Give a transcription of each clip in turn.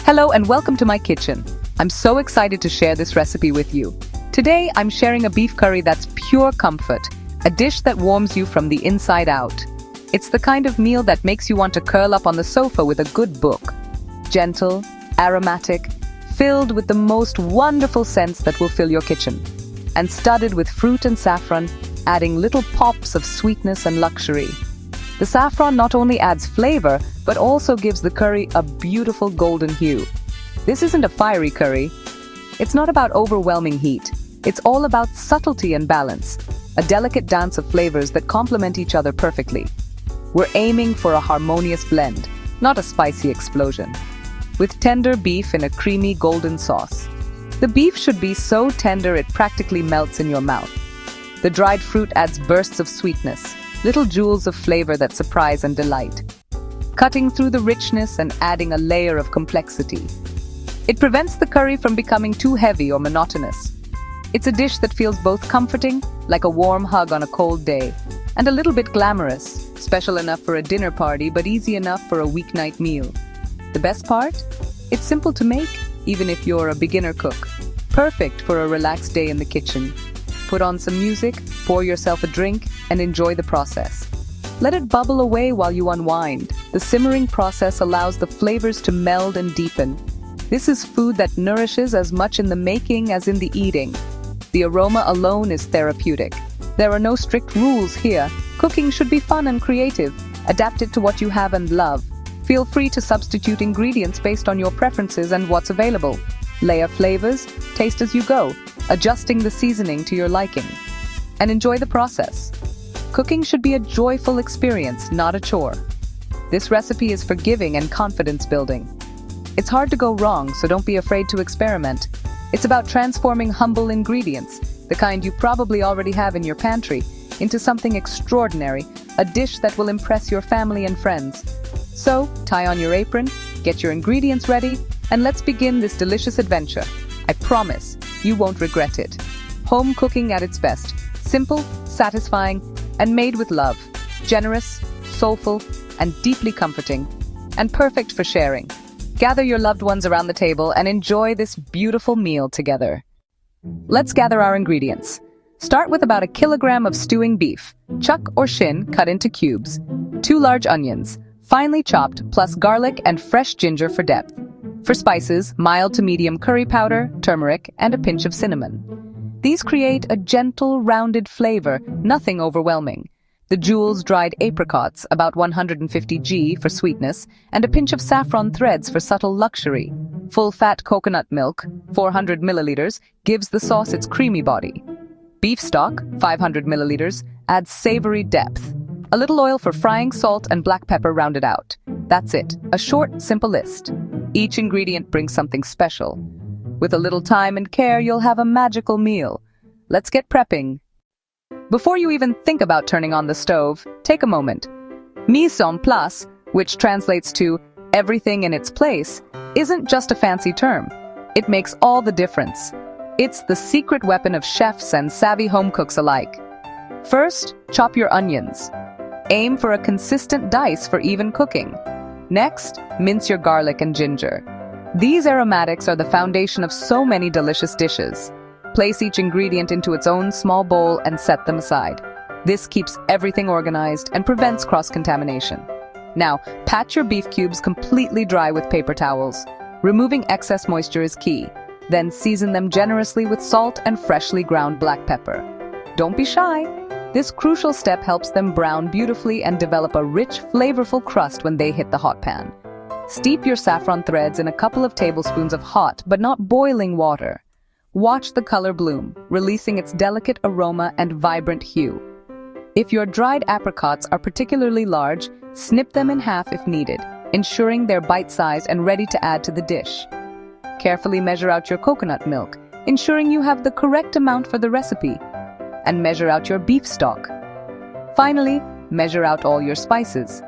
Hello and welcome to my kitchen. I'm so excited to share this recipe with you. Today, I'm sharing a beef curry that's pure comfort, a dish that warms you from the inside out. It's the kind of meal that makes you want to curl up on the sofa with a good book. Gentle, aromatic, filled with the most wonderful scents that will fill your kitchen, and studded with fruit and saffron, adding little pops of sweetness and luxury. The saffron not only adds flavor, but also gives the curry a beautiful golden hue. This isn't a fiery curry. It's not about overwhelming heat. It's all about subtlety and balance, a delicate dance of flavors that complement each other perfectly. We're aiming for a harmonious blend, not a spicy explosion, with tender beef in a creamy golden sauce. The beef should be so tender it practically melts in your mouth. The dried fruit adds bursts of sweetness, little jewels of flavor that surprise and delight, cutting through the richness and adding a layer of complexity. It prevents the curry from becoming too heavy or monotonous. It's a dish that feels both comforting, like a warm hug on a cold day, and a little bit glamorous, special enough for a dinner party but easy enough for a weeknight meal. The best part? It's simple to make, even if you're a beginner cook. Perfect for a relaxed day in the kitchen. Put on some music, pour yourself a drink, and enjoy the process. Let it bubble away while you unwind. The simmering process allows the flavors to meld and deepen. This is food that nourishes as much in the making as in the eating. The aroma alone is therapeutic. There are no strict rules here. Cooking should be fun and creative. Adapt it to what you have and love. Feel free to substitute ingredients based on your preferences and what's available. Layer flavors, taste as you go, adjusting the seasoning to your liking. And enjoy the process. Cooking should be a joyful experience, not a chore. This recipe is forgiving and confidence building. It's hard to go wrong, so don't be afraid to experiment. It's about transforming humble ingredients, the kind you probably already have in your pantry, into something extraordinary, a dish that will impress your family and friends. So, tie on your apron, get your ingredients ready, and let's begin this delicious adventure. I promise, you won't regret it. Home cooking at its best. Simple, satisfying, and made with love. Generous, soulful, and deeply comforting. And perfect for sharing. Gather your loved ones around the table and enjoy this beautiful meal together. Let's gather our ingredients. Start with about 1 kilogram of stewing beef, chuck or shin cut into cubes, 2 large onions, finely chopped, plus garlic and fresh ginger for depth. For spices, mild to medium curry powder, turmeric, and a pinch of cinnamon. These create a gentle, rounded flavor, nothing overwhelming. The jewels dried apricots, about 150 g for sweetness, and a pinch of saffron threads for subtle luxury. Full-fat coconut milk, 400 milliliters, gives the sauce its creamy body. Beef stock, 500 milliliters, adds savory depth. A little oil for frying, salt, and black pepper rounded out. That's it, a short, simple list. Each ingredient brings something special. With a little time and care, you'll have a magical meal. Let's get prepping. Before you even think about turning on the stove, take a moment. Mise en place, which translates to everything in its place, isn't just a fancy term. It makes all the difference. It's the secret weapon of chefs and savvy home cooks alike. First, chop your onions. Aim for a consistent dice for even cooking. Next, mince your garlic and ginger. These aromatics are the foundation of so many delicious dishes. Place each ingredient into its own small bowl and set them aside. This keeps everything organized and prevents cross-contamination. Now, pat your beef cubes completely dry with paper towels. Removing excess moisture is key. Then season them generously with salt and freshly ground black pepper. Don't be shy. This crucial step helps them brown beautifully and develop a rich, flavorful crust when they hit the hot pan. Steep your saffron threads in a couple of tablespoons of hot but not boiling water. Watch the color bloom, releasing its delicate aroma and vibrant hue. If your dried apricots are particularly large, snip them in half if needed, ensuring they're bite-sized and ready to add to the dish. Carefully measure out your coconut milk, ensuring you have the correct amount for the recipe. And measure out your beef stock. Finally, measure out all your spices.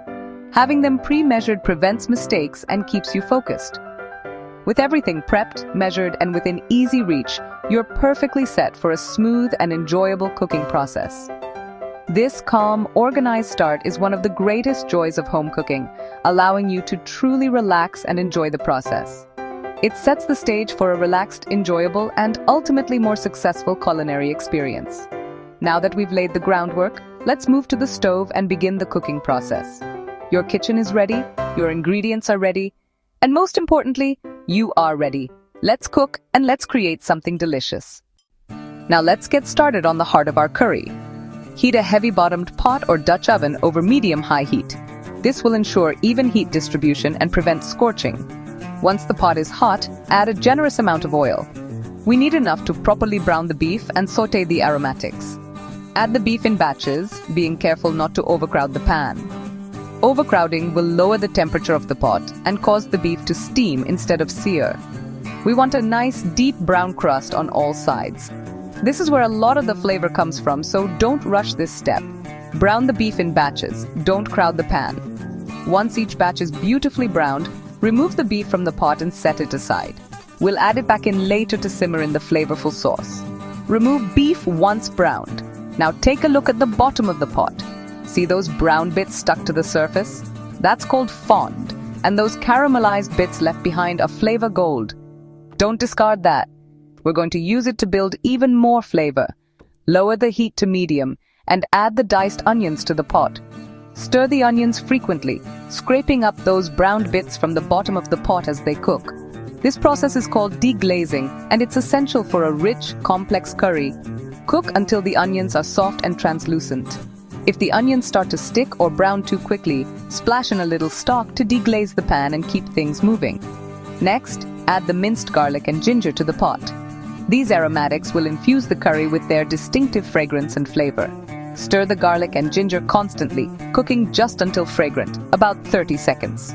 Having them pre-measured prevents mistakes and keeps you focused. With everything prepped, measured, and within easy reach, you're perfectly set for a smooth and enjoyable cooking process. This calm, organized start is one of the greatest joys of home cooking, allowing you to truly relax and enjoy the process. It sets the stage for a relaxed, enjoyable, and ultimately more successful culinary experience. Now that we've laid the groundwork, let's move to the stove and begin the cooking process. Your kitchen is ready, your ingredients are ready, and most importantly, you are ready. Let's cook and let's create something delicious. Now let's get started on the heart of our curry. Heat a heavy-bottomed pot or Dutch oven over medium-high heat. This will ensure even heat distribution and prevent scorching. Once the pot is hot, add a generous amount of oil. We need enough to properly brown the beef and sauté the aromatics. Add the beef in batches, being careful not to overcrowd the pan. Overcrowding will lower the temperature of the pot and cause the beef to steam instead of sear. We want a nice, deep brown crust on all sides. This is where a lot of the flavor comes from, so don't rush this step. Brown the beef in batches, don't crowd the pan. Once each batch is beautifully browned, remove the beef from the pot and set it aside. We'll add it back in later to simmer in the flavorful sauce. Remove beef once browned. Now take a look at the bottom of the pot. See those brown bits stuck to the surface? That's called fond, and those caramelized bits left behind are flavor gold. Don't discard that. We're going to use it to build even more flavor. Lower the heat to medium and add the diced onions to the pot. Stir the onions frequently, scraping up those browned bits from the bottom of the pot as they cook. This process is called deglazing, and it's essential for a rich, complex curry. Cook until the onions are soft and translucent. If the onions start to stick or brown too quickly, splash in a little stock to deglaze the pan and keep things moving. Next, add the minced garlic and ginger to the pot. These aromatics will infuse the curry with their distinctive fragrance and flavor. Stir the garlic and ginger constantly, cooking just until fragrant, about 30 seconds.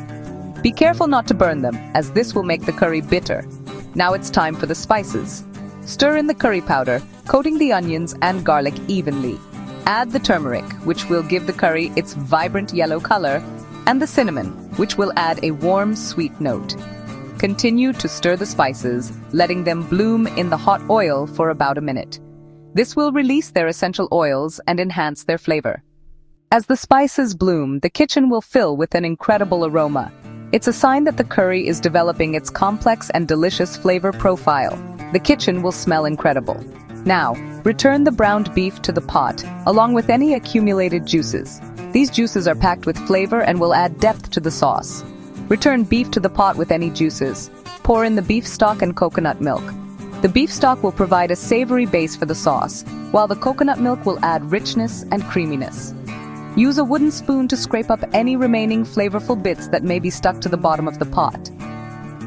Be careful not to burn them, as this will make the curry bitter. Now it's time for the spices. Stir in the curry powder, coating the onions and garlic evenly. Add the turmeric, which will give the curry its vibrant yellow color, and the cinnamon, which will add a warm, sweet note. Continue to stir the spices, letting them bloom in the hot oil for about a minute. This will release their essential oils and enhance their flavor. As the spices bloom, the kitchen will fill with an incredible aroma. It's a sign that the curry is developing its complex and delicious flavor profile. The kitchen will smell incredible. Now, return the browned beef to the pot, along with any accumulated juices. These juices are packed with flavor and will add depth to the sauce. Return beef to the pot with any juices. Pour in the beef stock and coconut milk. The beef stock will provide a savory base for the sauce, while the coconut milk will add richness and creaminess. Use a wooden spoon to scrape up any remaining flavorful bits that may be stuck to the bottom of the pot.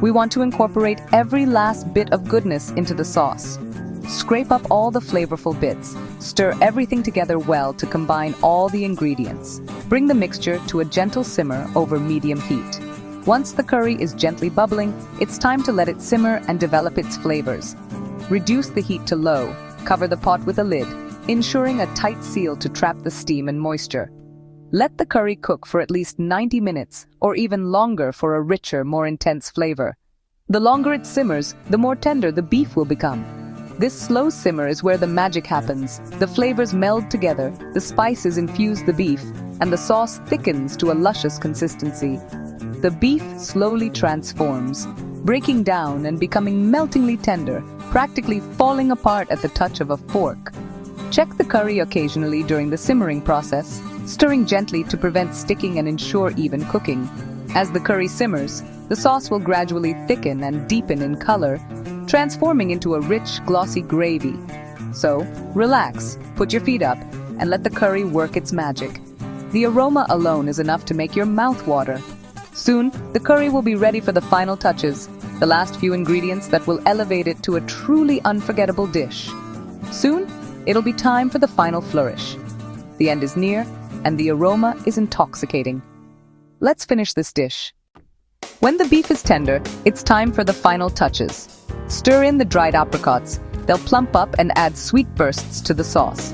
We want to incorporate every last bit of goodness into the sauce. Scrape up all the flavorful bits. Stir everything together well to combine all the ingredients. Bring the mixture to a gentle simmer over medium heat. Once the curry is gently bubbling, it's time to let it simmer and develop its flavors. Reduce the heat to low. Cover the pot with a lid, ensuring a tight seal to trap the steam and moisture. Let the curry cook for at least 90 minutes, or even longer for a richer, more intense flavor. The longer it simmers, the more tender the beef will become. This slow simmer is where the magic happens. The flavors meld together, the spices infuse the beef, and the sauce thickens to a luscious consistency. The beef slowly transforms, breaking down and becoming meltingly tender, practically falling apart at the touch of a fork. Check the curry occasionally during the simmering process, stirring gently to prevent sticking and ensure even cooking. As the curry simmers, the sauce will gradually thicken and deepen in color, transforming into a rich, glossy gravy. So, relax, put your feet up, and let the curry work its magic. The aroma alone is enough to make your mouth water. Soon, the curry will be ready for the final touches, the last few ingredients that will elevate it to a truly unforgettable dish. Soon, it'll be time for the final flourish. The end is near, and the aroma is intoxicating. Let's finish this dish. When the beef is tender, it's time for the final touches. Stir in the dried apricots. They'll plump up and add sweet bursts to the sauce.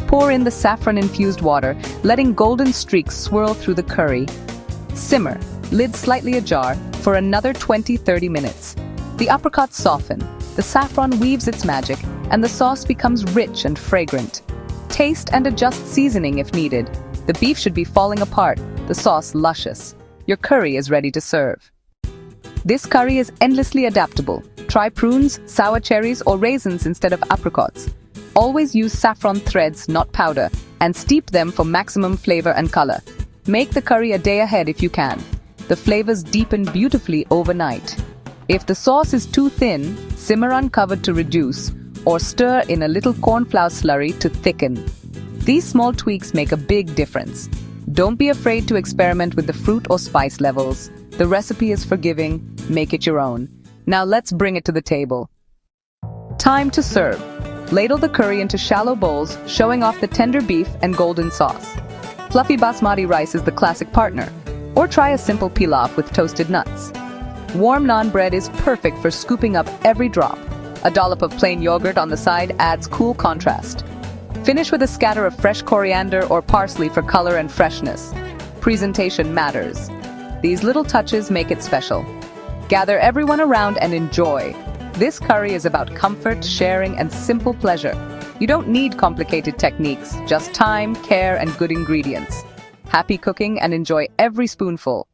Pour in the saffron-infused water, letting golden streaks swirl through the curry. Simmer, lid slightly ajar, for another 20-30 minutes. The apricots soften, the saffron weaves its magic, and the sauce becomes rich and fragrant. Taste and adjust seasoning if needed. The beef should be falling apart, the sauce luscious. Your curry is ready to serve. This curry is endlessly adaptable. Try prunes, sour cherries, or raisins instead of apricots. Always use saffron threads, not powder, and steep them for maximum flavor and color. Make the curry a day ahead if you can. The flavors deepen beautifully overnight. If the sauce is too thin, simmer uncovered to reduce, or stir in a little corn flour slurry to thicken. These small tweaks make a big difference. Don't be afraid to experiment with the fruit or spice levels. The recipe is forgiving. Make it your own. Now let's bring it to the table. Time to serve. Ladle the curry into shallow bowls, showing off the tender beef and golden sauce. Fluffy basmati rice is the classic partner. Or try a simple pilaf with toasted nuts. Warm naan bread is perfect for scooping up every drop. A dollop of plain yogurt on the side adds cool contrast. Finish with a scatter of fresh coriander or parsley for color and freshness. Presentation matters. These little touches make it special. Gather everyone around and enjoy. This curry is about comfort, sharing, and simple pleasure. You don't need complicated techniques, just time, care, and good ingredients. Happy cooking and enjoy every spoonful.